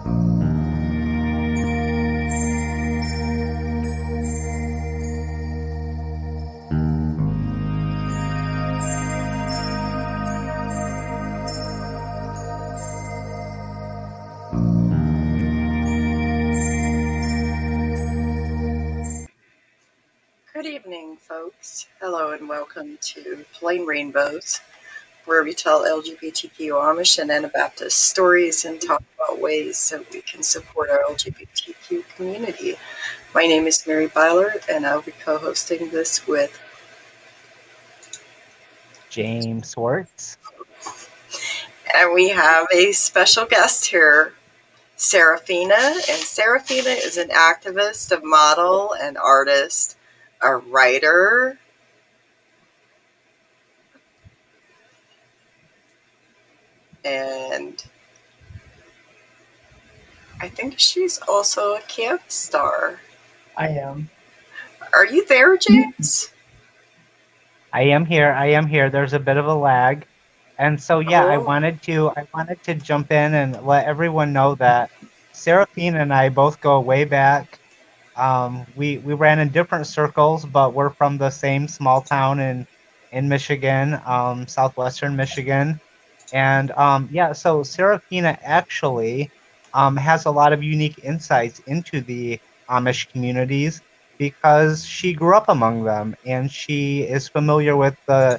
Good evening, folks. Hello and welcome to PlainRainbows, where we tell LGBTQ Amish and Anabaptist stories and talk about ways that we can support our LGBTQ community. My name is Mary Byler, and I'll be co-hosting this with James Schwartz. And we have a special guest here, Seraphina. And Seraphina is an activist, a model, an artist, a writer, and I think she's also a camp star. I am. Are you there, James? I am here. There's a bit of a lag. And so yeah, I Oh. wanted to jump in and let everyone know that Seraphina and I both go way back. We ran in different circles, but we're from the same small town in Michigan, southwestern Michigan. And yeah, so Seraphina actually has a lot of unique insights into the Amish communities because she grew up among them and she is familiar with the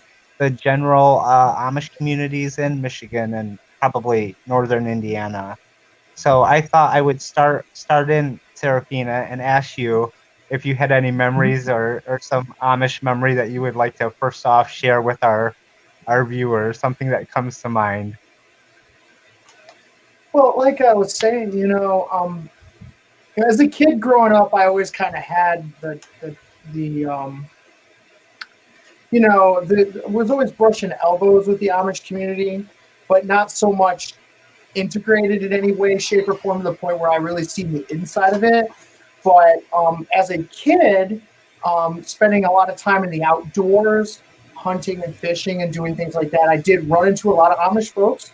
general Amish communities in Michigan and probably northern Indiana. So I thought I would start in Seraphina and ask you if you had any memories or some Amish memory that you would like to first off share with our viewers, something that comes to mind. Well, like I was saying, as a kid growing up, I always kind of had was always brushing elbows with the Amish community, but not so much integrated in any way, shape, or form to the point where I really seen the inside of it. But as a kid, spending a lot of time in the outdoors, hunting and fishing and doing things like that, I did run into a lot of Amish folks.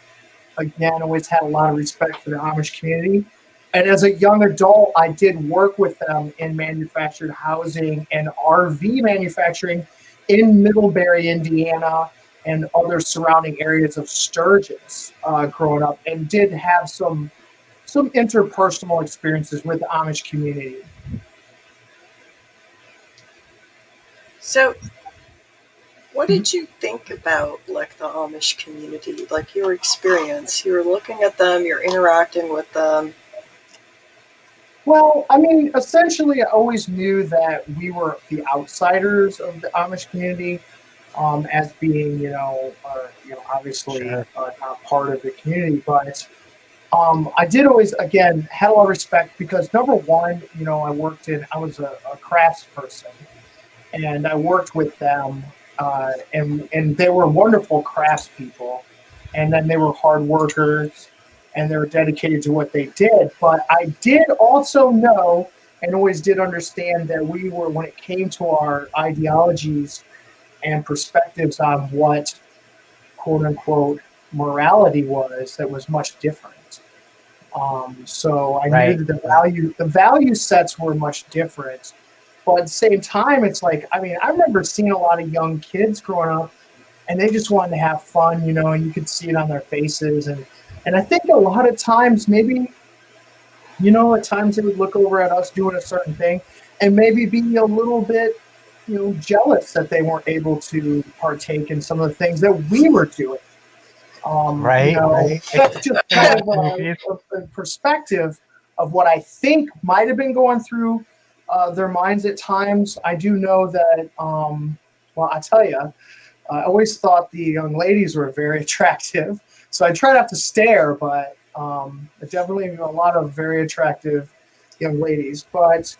Again, always had a lot of respect for the Amish community. And as a young adult, I did work with them in manufactured housing and RV manufacturing in Middlebury, Indiana, and other surrounding areas of Sturgis growing up, and did have some interpersonal experiences with the Amish community. So, what did you think about like the Amish community, like your experience? You're looking at them, you're interacting with them. Well, I mean, essentially, I always knew that we were the outsiders of the Amish community, as being, obviously Sure. Not part of the community. But I did always, again, had a lot of respect because number one, I was a crafts person, and I worked with them, and they were wonderful craftspeople, and then they were hard workers, and they were dedicated to what they did. But I did also know and always did understand that we were, when it came to our ideologies and perspectives on what quote unquote morality was, that was much different. So I Right. knew that the value sets were much different. But at the same time, it's like, I mean, I remember seeing a lot of young kids growing up and they just wanted to have fun, and you could see it on their faces. And I think a lot of times, maybe, at times they would look over at us doing a certain thing and maybe be a little bit, jealous that they weren't able to partake in some of the things that we were doing. Right. That's just kind of a perspective of what I think might have been going through their minds at times. I do know that, well, I tell you, I always thought the young ladies were very attractive. So I try not to stare, but definitely a lot of very attractive young ladies. But,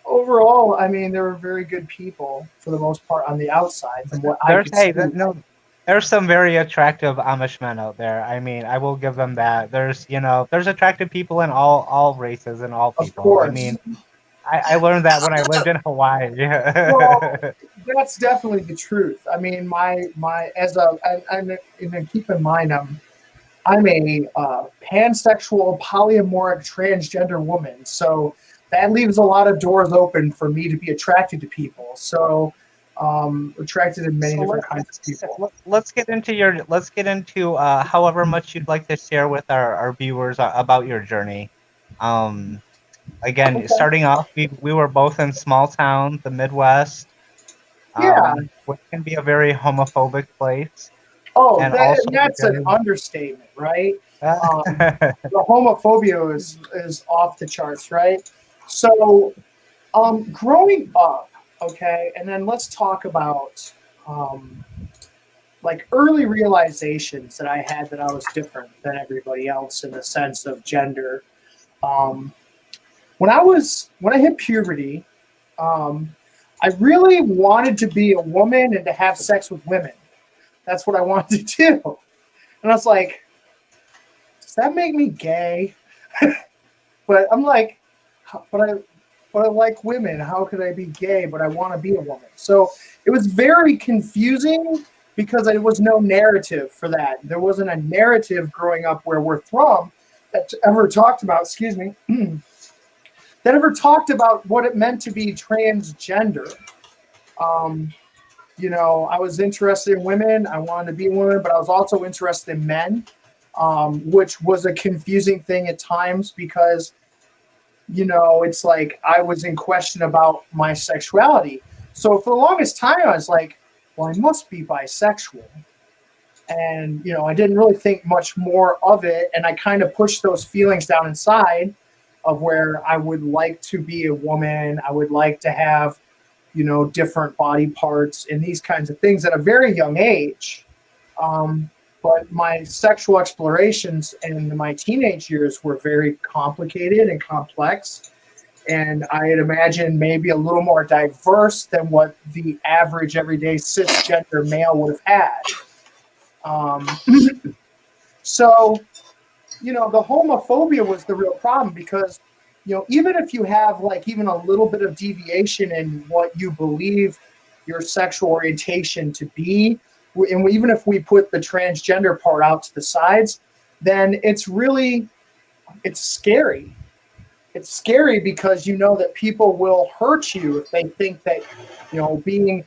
overall, I mean, they were very good people for the most part on the outside. From what I could see. There's some very attractive Amish men out there. I mean, I will give them that. There's attractive people in all races and all people. Of course. I mean, I learned that when I lived in Hawaii. Well, that's definitely the truth. I mean, and keep in mind, I'm a pansexual, polyamoric, transgender woman. So that leaves a lot of doors open for me to be attracted to people. So attracted to many So different kinds of people. let's get into however much you'd like to share with our viewers about your journey. Um, Again, Okay. starting off, we were both in small town, the Midwest, Yeah. which can be a very homophobic place, Oh, and also that's an very. understatement, right? The homophobia is off the charts, right? So growing up, okay, and then let's talk about um, like early realizations that I had that I was different than everybody else in the sense of gender. Um, when I hit puberty, um, I really wanted to be a woman and to have sex with women. That's what I wanted to do. And I was like, does that make me gay? But I'm like, but I like women. How could I be gay? But I want to be a woman. So it was very confusing because there was no narrative for that. There wasn't a narrative growing up where we're from that ever talked about. Excuse me. That ever talked about what it meant to be transgender. Um, I was interested in women. I wanted to be a woman, but I was also interested in men, which was a confusing thing at times because it's like I was in question about my sexuality. So for the longest time, I was like, well, I must be bisexual. And, I didn't really think much more of it. And I kind of pushed those feelings down inside of where I would like to be a woman. I would like to have, different body parts and these kinds of things at a very young age. Um, but my sexual explorations in my teenage years were very complicated and complex. And I'd imagine maybe a little more diverse than what the average everyday cisgender male would have had. Um, so, the homophobia was the real problem because, even if you have like even a little bit of deviation in what you believe your sexual orientation to be, and even if we put the transgender part out to the sides, then it's scary. It's scary because you know that people will hurt you if they think that, being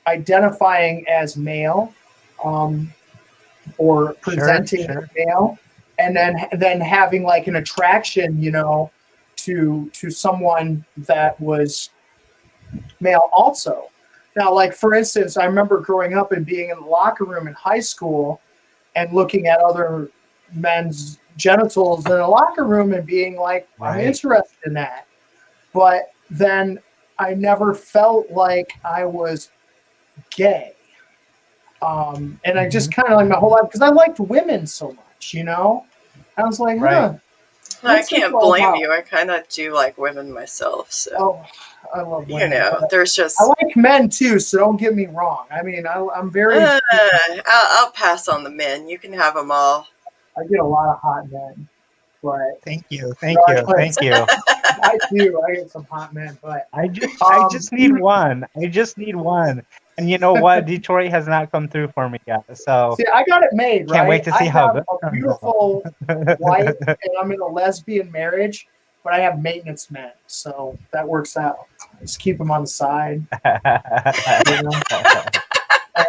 identifying as male, um, or Sure, presenting as sure. male, and then having like an attraction, to someone that was male also. Now, like for instance, I remember growing up and being in the locker room in high school and looking at other men's genitals in a locker room and being like, I'm Right. interested in that. But then I never felt like I was gay. And I just Mhm. kind of like my whole life because I liked women so much, I was like, Right. I what's this can't all blame about? you. I kind of do like women myself. So, Oh, I love women, but there's I just, like men too. So don't get me wrong. I mean, I'm very, I'll pass on the men. You can have them all. I get a lot of hot men, but Thank you. Thank you. regardless, Thank you. I do. I get some hot men, but I um, just need one. I just need one. And you know what? Detroit has not come through for me yet. So see, I got it made can't wait right. to I see how have this a turns beautiful wife, out. and I'm in a lesbian marriage, but I have maintenance men, so that works out. Just keep them on the side, you know,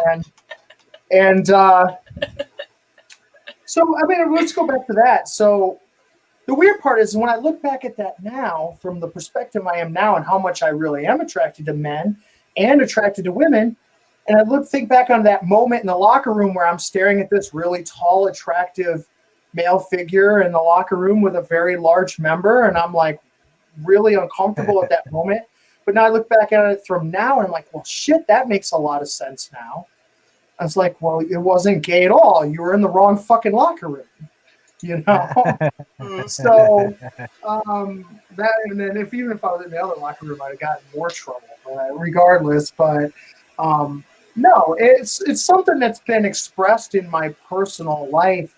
and and so I mean, let's go back to that. So the weird part is when I look back at that now, from the perspective I am now, and how much I really am attracted to men and attracted to women, and think back on that moment in the locker room where I'm staring at this really tall, attractive male figure in the locker room with a very large member, and I'm like really uncomfortable at that moment. But now I look back at it from now, and I'm like, well, shit, that makes a lot of sense now. I was like, well, it wasn't gay at all. You were in the wrong fucking locker room, you know. Mm. So that, and then even if I was in the other locker room, I'd have gotten more trouble. Regardless, but no, it's something that's been expressed in my personal life,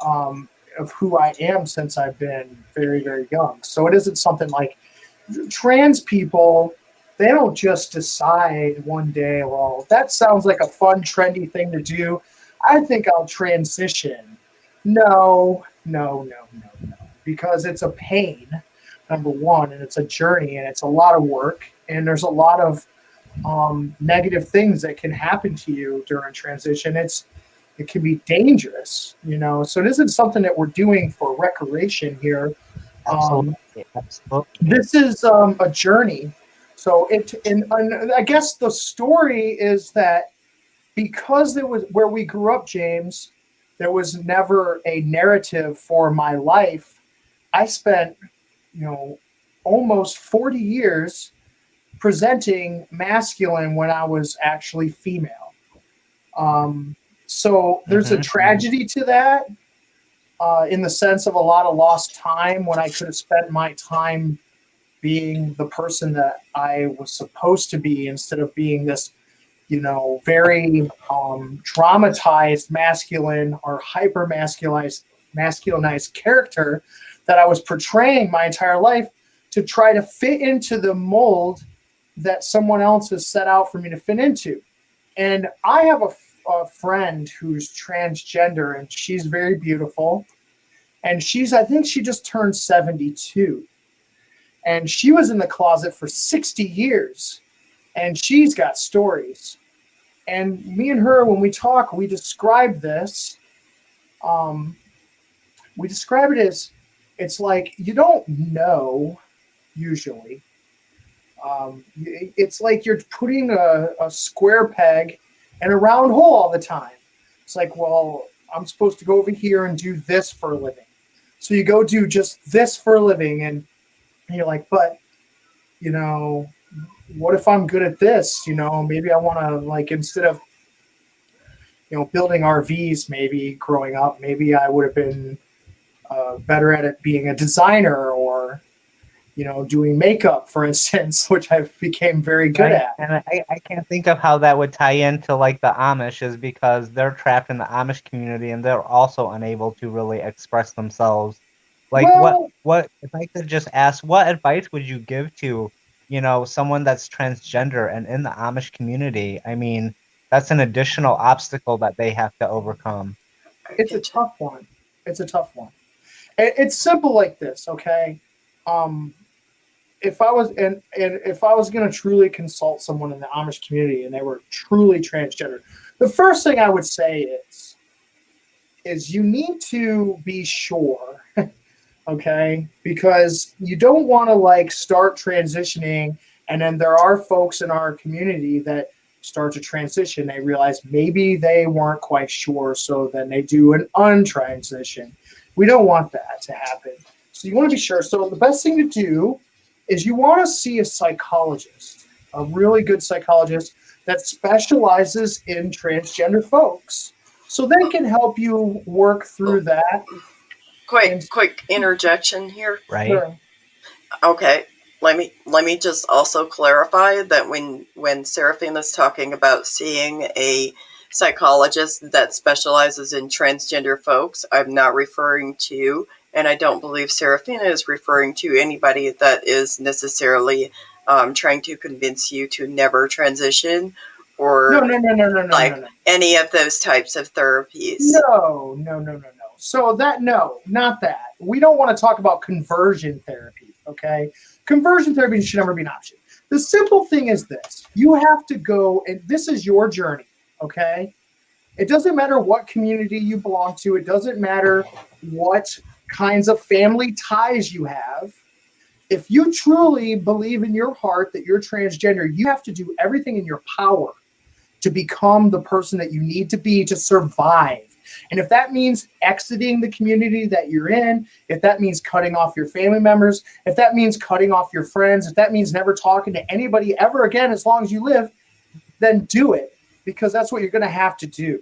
of who I am since I've been very very young. So it isn't something like trans people. They don't just decide one day, well, that sounds like a fun, trendy thing to do. I think I'll transition. No, no, no, no, no. Because it's a pain, number one, and it's a journey, and it's a lot of work, and there's a lot of negative things that can happen to you during transition. It can be dangerous, you know. So it isn't something that we're doing for recreation here. Um, Absolutely, absolutely. this is a journey. So and I guess the story is that because there was where we grew up, James, there was never a narrative for my life. I spent, you know, almost 40 years presenting masculine when I was actually female. Um, so there's a Hmm, hmm. tragedy to that, in the sense of a lot of lost time when I could have spent my time being the person that I was supposed to be instead of being this, you know, very dramatized masculine or hyper masculinized character that I was portraying my entire life to try to fit into the mold that someone else has set out for me to fit into. And I have a friend who's transgender, and she's very beautiful. And I think she just turned 72. And she was in the closet for 60 years. And she's got stories. And me and her, when we talk, we describe this. Um, we describe it as it's like you don't know usually. It's like you're putting a square peg in a round hole all the time. It's like, well, I'm supposed to go over here and do this for a living. So you go do just this for a living, and you're like, but, you know, what if I'm good at this? You know, maybe I want to, like, instead of, you know, building RVs, maybe growing up, maybe I would have been better at it being a designer or, you know, doing makeup, for instance, which I became very good Right. at. And I can't think of how that would tie into like the Amish is because they're trapped in the Amish community and they're also unable to really express themselves. Like Well, what if I could just ask, what advice would you give to, someone that's transgender and in the Amish community? I mean, that's an additional obstacle that they have to overcome. I it's a get you. tough one. It's a tough one. It's simple like this, okay? Um, if I was and if I was going to truly consult someone in the Amish community and they were truly transgender, the first thing I would say is you need to be sure, okay? Because you don't want to like start transitioning and then there are folks in our community that start to transition. They realize maybe they weren't quite sure, so then they do an untransition. We don't want that to happen. So you want to be sure. So the best thing to do is you want to see a psychologist, a really good psychologist that specializes in transgender folks. So they can help you work Oh, through that. And quick interjection here. Right? sure. Okay, let me just also clarify that when Seraphina is talking about seeing a psychologist that specializes in transgender folks, I'm not referring to, and I don't believe Seraphina is referring to anybody that is necessarily trying to convince you to never transition No, or no, no, no, no, no, no, like no. any of those types of therapies. No, no, no, no, no. So that no, not that. We don't want to talk about conversion therapy, okay? Conversion therapy should never be an option. The simple thing is this. You have to go and this is your journey, okay? It doesn't matter what community you belong to. It doesn't matter what kinds of family ties you have. If you truly believe in your heart that you're transgender, you have to do everything in your power to become the person that you need to be to survive. And if that means exiting the community that you're in, if that means cutting off your family members, if that means cutting off your friends, if that means never talking to anybody ever again as long as you live, then do it because that's what you're going to have to do.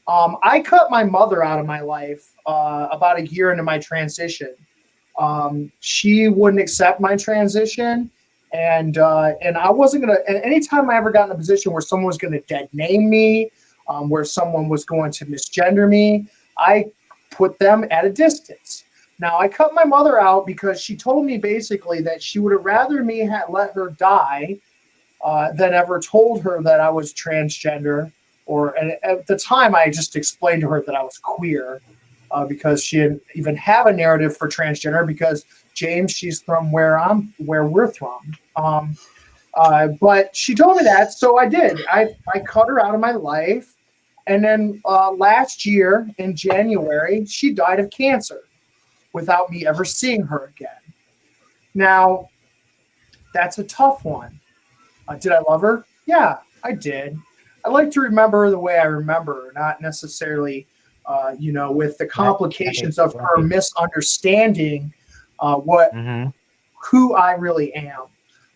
I cut my mother out of my life about a year into my transition. She wouldn't accept my transition, and I wasn't gonna. And anytime I ever got in a position where someone was going to dead name me, where someone was going to misgender me, I put them at a distance. Now I cut my mother out because she told me basically that she would have rather me let her die than ever told her that I was transgender. And at the time, I just explained to her that I was queer. because she didn't even have a narrative for transgender because James, she's from where we're from. But she told me that, so I did. I cut her out of my life. And then last year in January, she died of cancer without me ever seeing her again. Now, that's a tough one. Did I love her? Yeah, I did. I like to remember her the way I remember her, not necessarily, with the complications of her misunderstanding who I really am.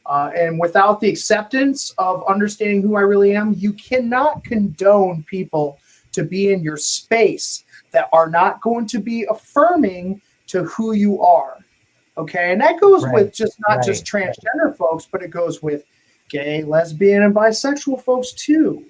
And without the acceptance of understanding who I really am, you cannot condone people to be in your space that are not going to be affirming to who you are. Okay. And that goes with not just transgender folks, but it goes with gay, lesbian, and bisexual folks too.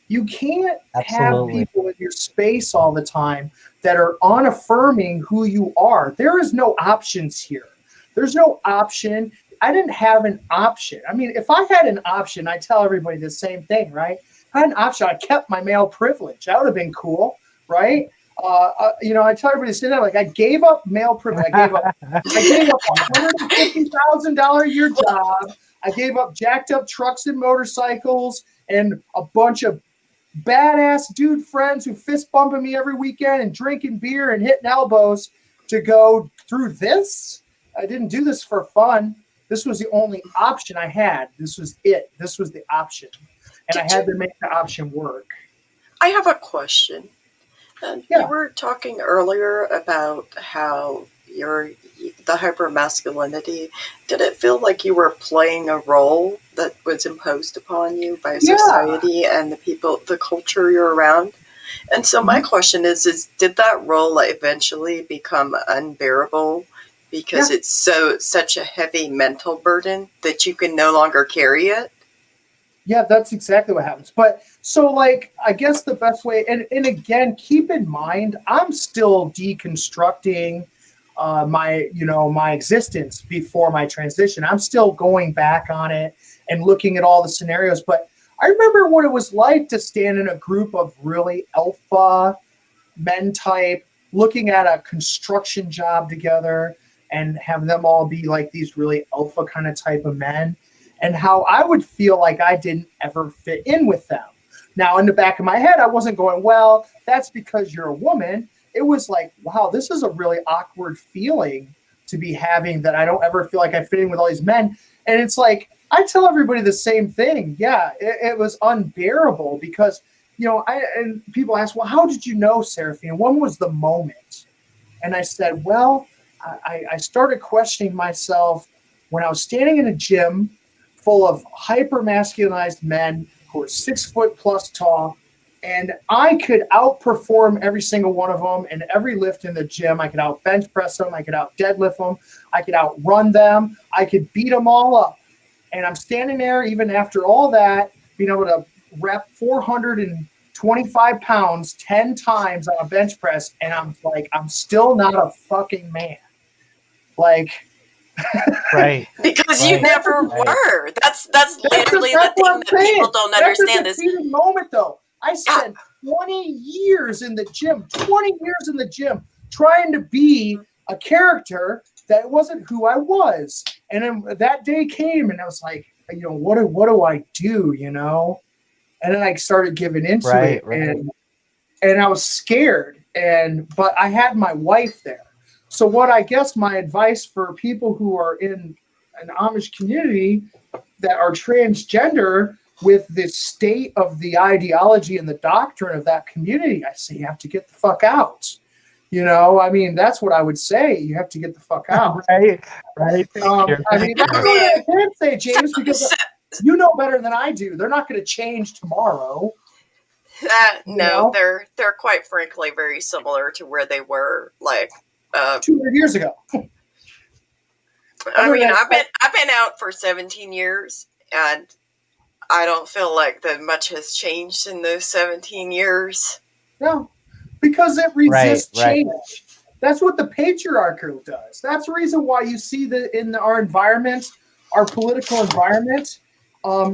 You can't have people in your space all the time that are unaffirming who you are. There is no options here. There's no option. I didn't have an option. I mean, if I had an option, I tell everybody the same thing, right? If I had an option, I kept my male privilege. That would have been cool, right? I tell everybody the same thing. Like, I gave up male privilege. I gave up $150,000 a year job. I gave up jacked up trucks and motorcycles and a bunch of badass dude friends who fist bumping me every weekend and drinking beer and hitting elbows to go through this. I didn't do this for fun. This was the only option I had. This was it. This was the option. And I had to make the option work. I have a question. You were talking earlier about how the hypermasculinity. Did it feel like you were playing a role that was imposed upon you by society and the people, the culture you're around? And so my question is did that role eventually become unbearable because it's such a heavy mental burden that you can no longer carry it? Yeah, that's exactly what happens. But so, I guess the best way, and again, keep in mind, I'm still deconstructing my existence before my transition. I'm still going back on it and looking at all the scenarios. But I remember what it was like to stand in a group of really alpha men type, looking at a construction job together and have them all be like these really alpha kind of type of men, and how I would feel like I didn't ever fit in with them. Now, in the back of my head, I wasn't going, well, that's because you're a woman. It was like, wow, this is a really awkward feeling to be having, that I don't ever feel like I fit in with all these men. And it's like, I tell everybody the same thing. Yeah, it was unbearable because, and people ask, well, how did you know, Seraphina? When was the moment? And I said, well, I started questioning myself when I was standing in a gym full of hyper-masculinized men who were 6 foot plus tall, and I could outperform every single one of them in every lift in the gym. I could out bench press them. I could out deadlift them. I could outrun them. I could beat them all up. And I'm standing there, even after all that, being able to rep 425 pounds 10 times on a bench press, and I'm like, I'm still not a fucking man. Right. Because you never were. That's literally the thing that people don't understand. That's a moment, though. I spent 20 years in the gym, trying to be a character that wasn't who I was. And then that day came, and I was like, what do I do, And then I started giving into it, and I was scared. But I had my wife there. So what I guess my advice for people who are in an Amish community that are transgender with the state of the ideology and the doctrine of that community, I say you have to get the fuck out. That's what I would say. You have to get the fuck out. Right. That's what I can say, James, because you know better than I do. They're not going to change tomorrow. No, they're quite frankly very similar to where they were 200 years ago. I mean, I've been out for 17 years, and I don't feel like that much has changed in those 17 years. No, because it resists change. That's what the patriarchy does. That's the reason why you see that in our environment, our political environment,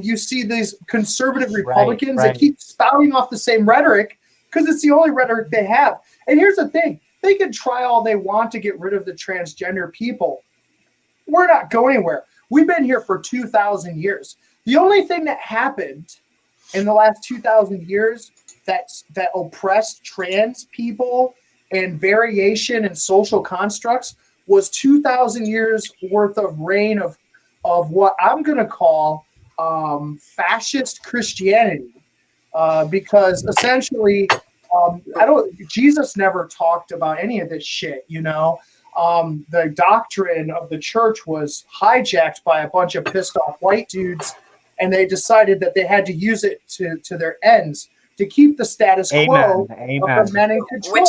you see these conservative Republicans that keep spouting off the same rhetoric because it's the only rhetoric they have. And here's the thing. They could try all they want to get rid of the transgender people. We're not going anywhere. We've been here for 2,000 years. The only thing that happened in the last 2,000 years that oppressed trans people and variation in social constructs was 2,000 years worth of reign of what I'm going to call fascist Christianity, because essentially, Jesus never talked about any of this shit, you know. The doctrine of the church was hijacked by a bunch of pissed off white dudes, and they decided that they had to use it to their ends to keep the status quo of the men in control.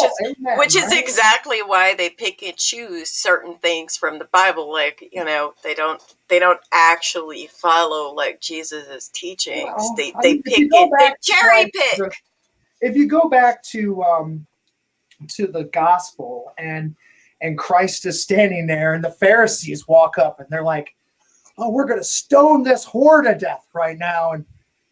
Which is exactly why they pick and choose certain things from the Bible. Like, you know, they don't actually follow like Jesus's teachings. Well, they I mean, they cherry pick. If you go back to the gospel and Christ is standing there and the Pharisees walk up and they're like, "Oh, we're going to stone this whore to death right now." And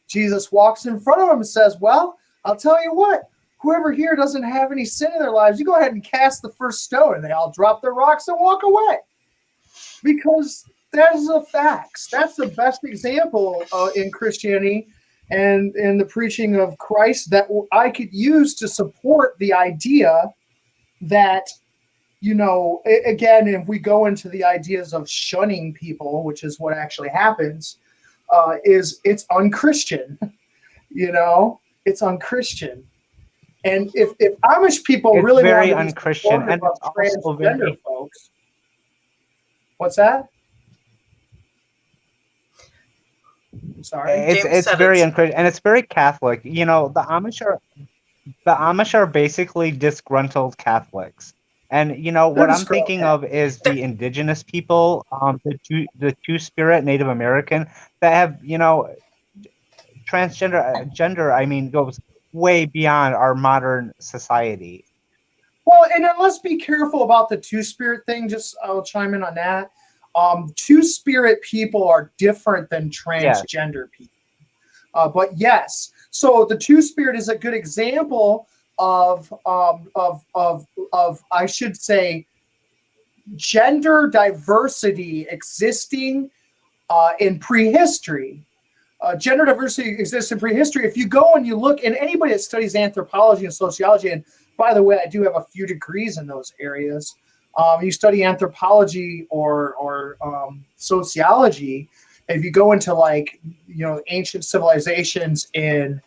Jesus walks in front of them and says, "Well, I'll tell you what, whoever here doesn't have any sin in their lives, you go ahead and cast the first stone." And they all drop their rocks and walk away. Because that's the facts. That's the best example in Christianity and in the preaching of Christ that I could use to support the idea that, you know, again, if we go into the ideas of shunning people, which is what actually happens, is it's unchristian. You know, it's unchristian. And if Amish people really very want to be unchristian and about transgender folks, what's that? I'm sorry. It's very unchristian and it's very Catholic. You know, the Amish are basically disgruntled Catholics. And you know what I'm thinking of is the indigenous people, the Two-Spirit Native American that have, you know, transgender gender. I mean, goes way beyond our modern society. Well, and then let's be careful about the Two-Spirit thing. Just I'll chime in on that. Two-Spirit people are different than transgender people. But yes, so the Two-Spirit is a good example of I should say gender diversity existing in prehistory. Gender diversity exists in prehistory. If you go and you look, and anybody that studies anthropology and sociology, and by the way, I do have a few degrees in those areas. You study anthropology or sociology. If you go into, like, you know, ancient civilizations in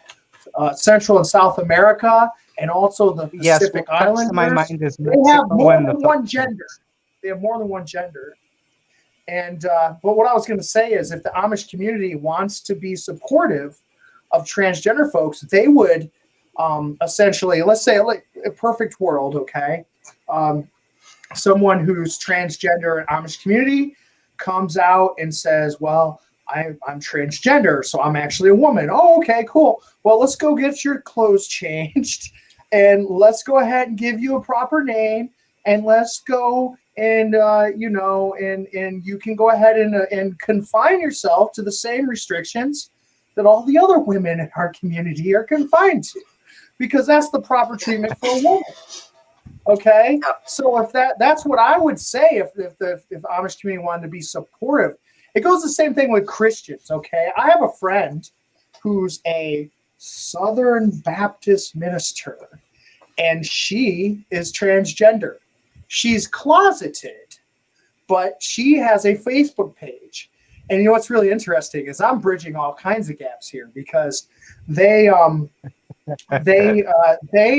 Central and South America, and also the Pacific Islanders, they have more than one gender. They have more than one gender. And but what I was going to say is, if the Amish community wants to be supportive of transgender folks, they would essentially, let's say, like a perfect world, okay? Someone who's transgender in Amish community comes out and says, "Well, I'm transgender, so I'm actually a woman." "Oh, okay, cool. Well, let's go get your clothes changed, and let's go ahead and give you a proper name, and let's go and you know, and you can go ahead and confine yourself to the same restrictions that all the other women in our community are confined to, because that's the proper treatment for a woman." Okay, so if that's what I would say if the Amish community wanted to be supportive. It goes the same thing with Christians. Okay, I have a friend who's a Southern Baptist minister, and she is transgender. She's closeted, but she has a Facebook page. And you know what's really interesting is I'm bridging all kinds of gaps here, because they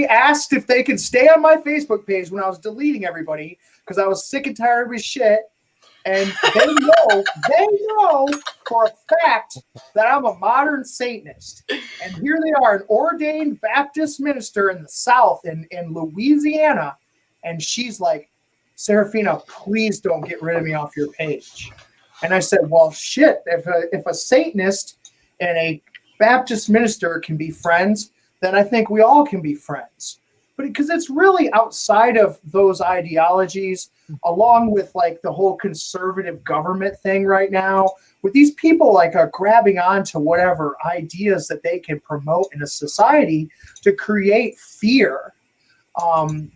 asked if they could stay on my Facebook page when I was deleting everybody, because I was sick and tired of his shit. And they know for a fact that I'm a modern Satanist. And here they are, an ordained Baptist minister in the South, in Louisiana. And she's like, "Seraphina, please don't get rid of me off your page." And I said, "Well, shit, if a Satanist and a Baptist minister can be friends, then I think we all can be friends." But because it's really outside of those ideologies, along with like the whole conservative government thing right now, with these people like are grabbing onto whatever ideas that they can promote in a society to create fear.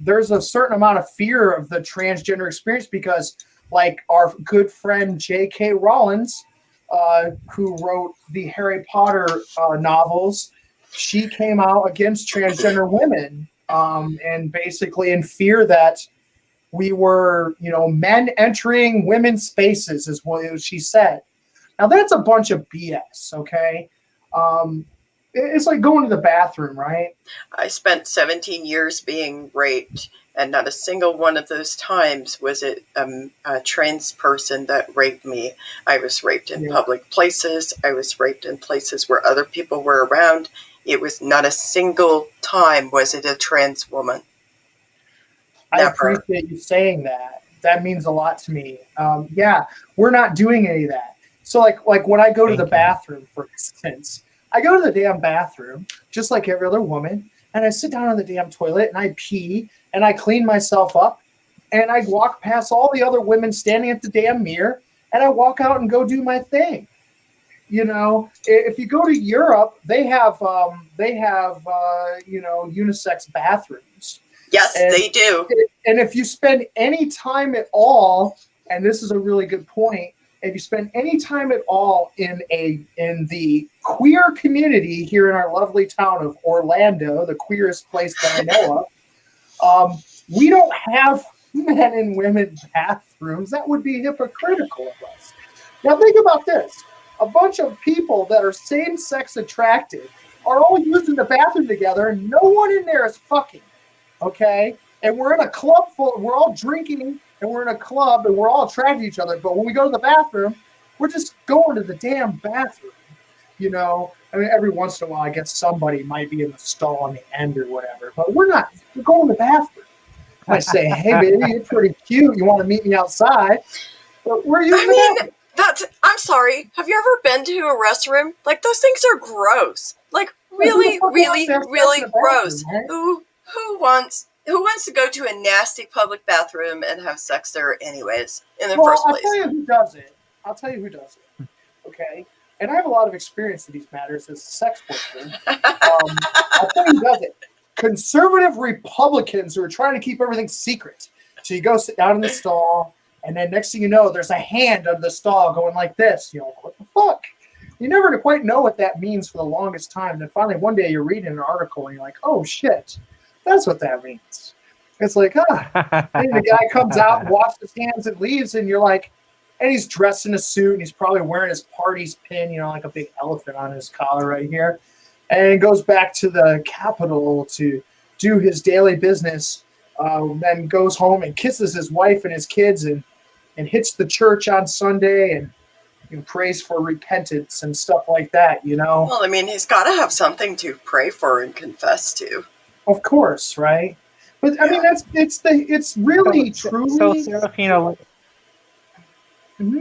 there's a certain amount of fear of the transgender experience because, like our good friend J.K. Rowling, who wrote the Harry Potter novels, she came out against transgender women, and basically in fear that we were, men entering women's spaces, is what she said. Now that's a bunch of BS. Okay, it's like going to the bathroom, right? I spent 17 years being raped, and not a single one of those times was it a trans person that raped me. I was raped in public places. I was raped in places where other people were around. It was not a single time was it a trans woman. I Never. appreciate you saying that. That means a lot to me. Yeah, we're not doing any of that. So like when I go to the bathroom, for instance, I go to the damn bathroom just like every other woman, and I sit down on the damn toilet and I pee and I clean myself up, and I walk past all the other women standing at the damn mirror, and I walk out and go do my thing. If you go to Europe, they have unisex bathrooms. Yes, And, they do. And if you spend any time at all, and this is a really good point, if you spend any time at all in the queer community here in our lovely town of Orlando, the queerest place that I know of, we don't have men and women bathrooms. That would be hypocritical of us. Now think about this. A bunch of people that are same-sex attracted are all using the bathroom together, and no one in there is fucking. Okay, and we're in a club we're all drinking, and we're in a club, and we're all attracted to each other. But when we go to the bathroom, we're just going to the damn bathroom. I mean, every once in a while, I guess somebody might be in the stall on the end or whatever. But we're not. We're going to the bathroom. I say, hey, baby, you're pretty cute. You want to meet me outside? But we're using the bathroom. I'm sorry. Have you ever been to a restroom? Like, those things are gross. Like, really, really, really gross. Right? Who wants to go to a nasty public bathroom and have sex there anyways in the first place? I'll tell you who does it. Okay. And I have a lot of experience in these matters as a sex worker. I'll tell you who does it. Conservative Republicans who are trying to keep everything secret. So you go sit down in the stall, and then next thing you know, there's a hand under the stall going like this. What the fuck? You never quite know what that means for the longest time. And then finally one day you're reading an article and you're like, oh shit, that's what that means. It's like, and the guy comes out and washes his hands and leaves, and you're like, and he's dressed in a suit and he's probably wearing his party's pin, like a big elephant on his collar right here. And goes back to the Capitol to do his daily business, then goes home and kisses his wife and his kids and hits the church on Sunday and prays for repentance and stuff like that, Well, I mean, he's got to have something to pray for and confess to. Of course, right? But I mean, it's really truly. So Seraphina. Mm-hmm.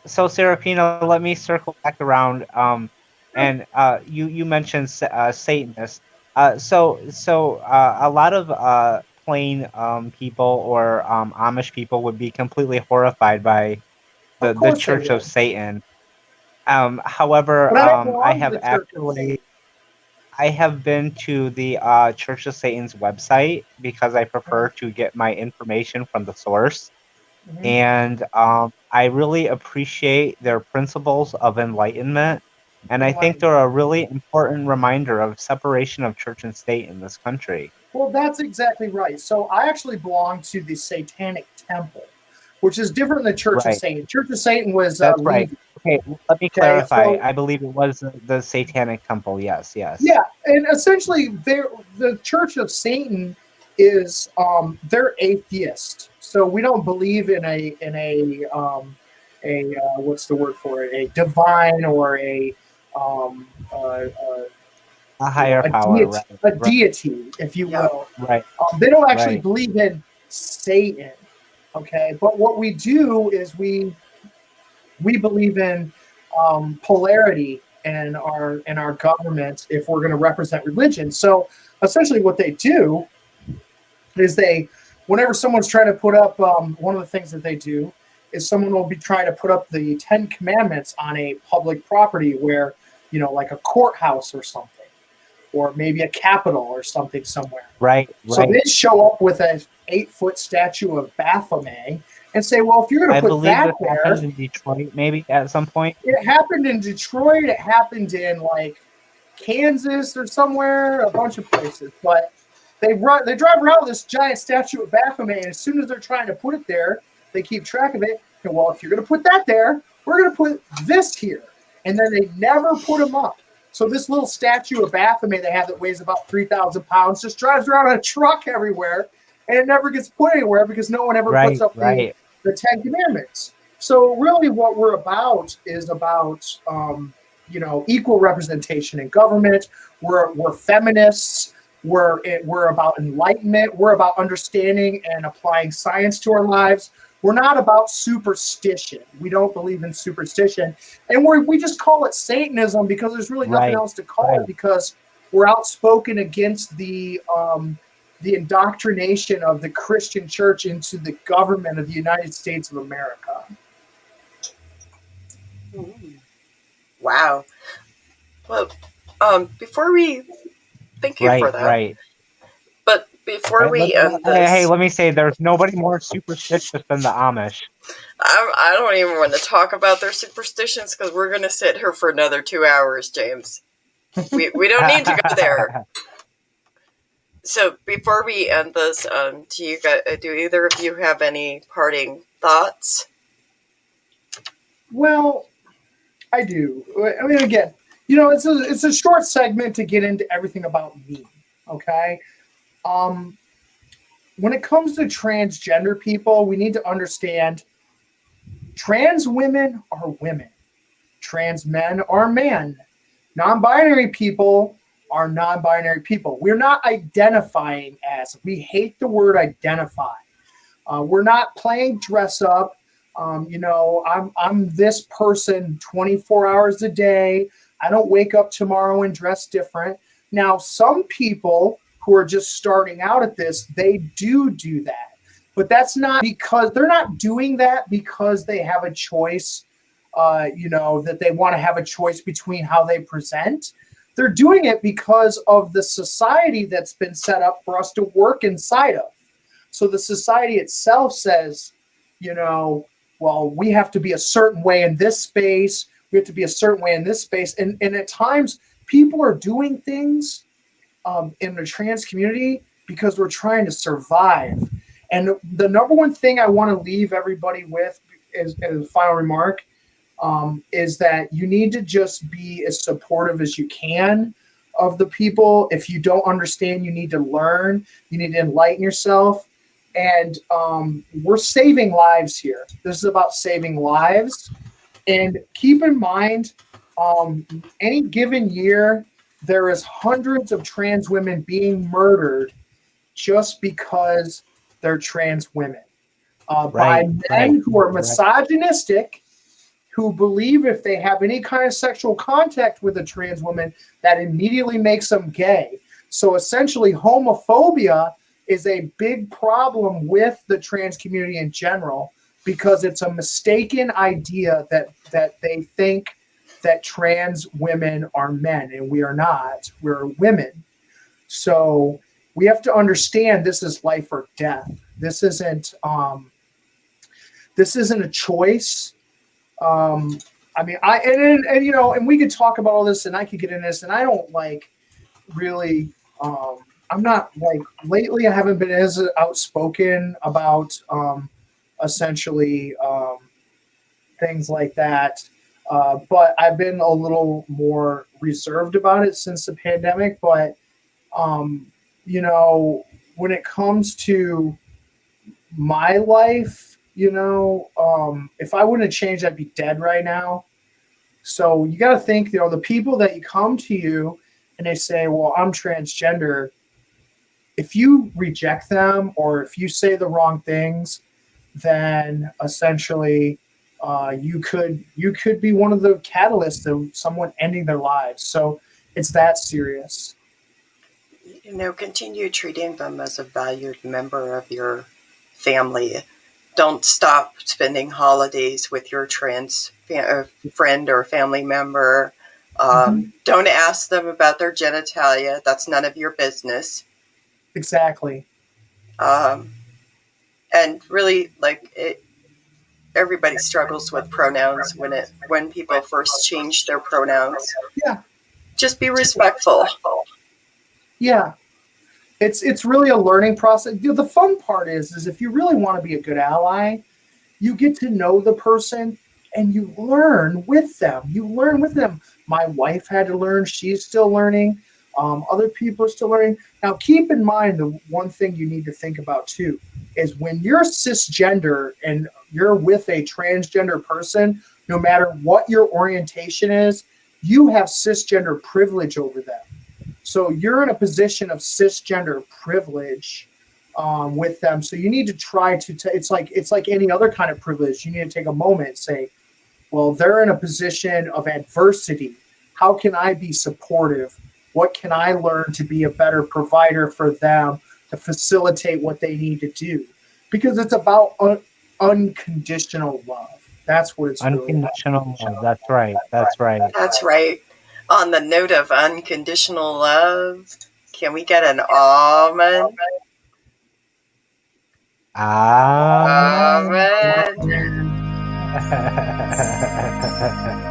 So Seraphina, let me circle back around. And you mentioned Satanists. So a lot of plain people or Amish people would be completely horrified by the Church of Satan. However, I have been to the Church of Satan's website because I prefer to get my information from the source. Mm-hmm. And I really appreciate their principles of enlightenment. And I think they're a really important reminder of separation of church and state in this country. Well, that's exactly right. So I actually belong to the Satanic Temple, which is different than the Church of Satan. Church of Satan was that's right. Okay, let me clarify. I believe it was the Satanic Temple. Yes. Yeah, and essentially, the Church of Satan is they're atheist. So we don't believe in a what's the word for it? A divine or a higher power, deity, if you will. Right. They don't actually believe in Satan. Okay, but what we do is we believe in polarity in our government if we're going to represent religion. So essentially, what they do is whenever someone's trying to put up one of the things that they do is someone will be trying to put up the 10 Commandments on a public property where like a courthouse or something. or maybe a Capitol or something somewhere. Right, So right. they show up with a 8-foot statue of Baphomet and say, well, if you're going I to put believe that this there, happened in Detroit, maybe at some point. it happened in Detroit, it happened in like Kansas or somewhere, a bunch of places. But they drive around with this giant statue of Baphomet, and as soon as they're trying to put it there, they keep track of it. And well, if you're going to put that there, we're going to put this here, and then they never put them up. So this little statue of Baphomet they have that weighs about 3,000 pounds just drives around in a truck everywhere, and it never gets put anywhere because no one ever puts Right, up right. the Ten Commandments. So really, what we're about is about equal representation in government. We're feminists. We're about enlightenment. We're about understanding and applying science to our lives. We're not about superstition. We don't believe in superstition, and we just call it Satanism because there's really nothing Right, else to call right. it, because we're outspoken against the indoctrination of the Christian church into the government of the United States of America. Wow. Well, before we thank you for Right, that, right. but before we end Hey, this, let me say, there's nobody more superstitious than the Amish. I don't even want to talk about their superstitions because we're going to sit here for another 2 hours, James. We don't need to go there. So before we end this, do either of you have any parting thoughts? Well, I do. I mean, again, it's a short segment to get into everything about me. Okay. When it comes to transgender people, we need to understand trans women are women, trans men are men, non-binary people are non-binary people. We're not identifying as. We hate the word identify. We're not playing dress up. I'm this person 24 hours a day. I don't wake up tomorrow and dress different. Now, some people who are just starting out at this, they do that. But that's not because they're not doing that because they have a choice, that they want to have a choice between how they present. They're doing it because of the society that's been set up for us to work inside of. So the society itself says, well, we have to be a certain way in this space. We have to be a certain way in this space. And at times, people are doing things in the trans community because we're trying to survive. And the number one thing I want to leave everybody with as a final remark is that you need to just be as supportive as you can of the people. If you don't understand, you need to learn. You need to enlighten yourself. And we're saving lives here. This is about saving lives. And keep in mind, any given year, there is hundreds of trans women being murdered just because they're trans women by Right, right, men who are right. misogynistic, who believe if they have any kind of sexual contact with a trans woman, that immediately makes them gay. So essentially, homophobia is a big problem with the trans community in general, because it's a mistaken idea that they think that trans women are men, and we are not. We're women. So we have to understand this is life or death. This isn't a choice. I mean, and we could talk about all this, and I could get into this, and I don't really. I'm not lately. I haven't been as outspoken about essentially things like that. But I've been a little more reserved about it since the pandemic. But when it comes to my life, if I wouldn't have changed, I'd be dead right now. So you got to think, the people that you come to you and they say, well, I'm transgender. If you reject them or if you say the wrong things, then essentially you could be one of the catalysts of someone ending their lives. So it's that serious. Continue treating them as a valued member of your family. Don't stop spending holidays with your trans friend or family member. Don't ask them about their genitalia. That's none of your business. Exactly. And really, like everybody struggles with pronouns when people first change their pronouns. Yeah. Just be respectful. Yeah. It's really a learning process. The fun part is if you really want to be a good ally, you get to know the person and you learn with them. You learn with them. My wife had to learn. She's still learning. Other people are still learning. Now, keep in mind the one thing you need to think about too is when you're cisgender and you're with a transgender person, no matter what your orientation is, you have cisgender privilege over them. So you're in a position of cisgender privilege with them. So you need to try to. It's like any other kind of privilege. You need to take a moment and say, well, they're in a position of adversity. How can I be supportive? What can I learn to be a better provider for them to facilitate what they need to do? Because it's about unconditional love. That's what it's really about. Unconditional love. That's right. That's right. That's right. On the note of unconditional love, can we get an amen? Amen. Amen.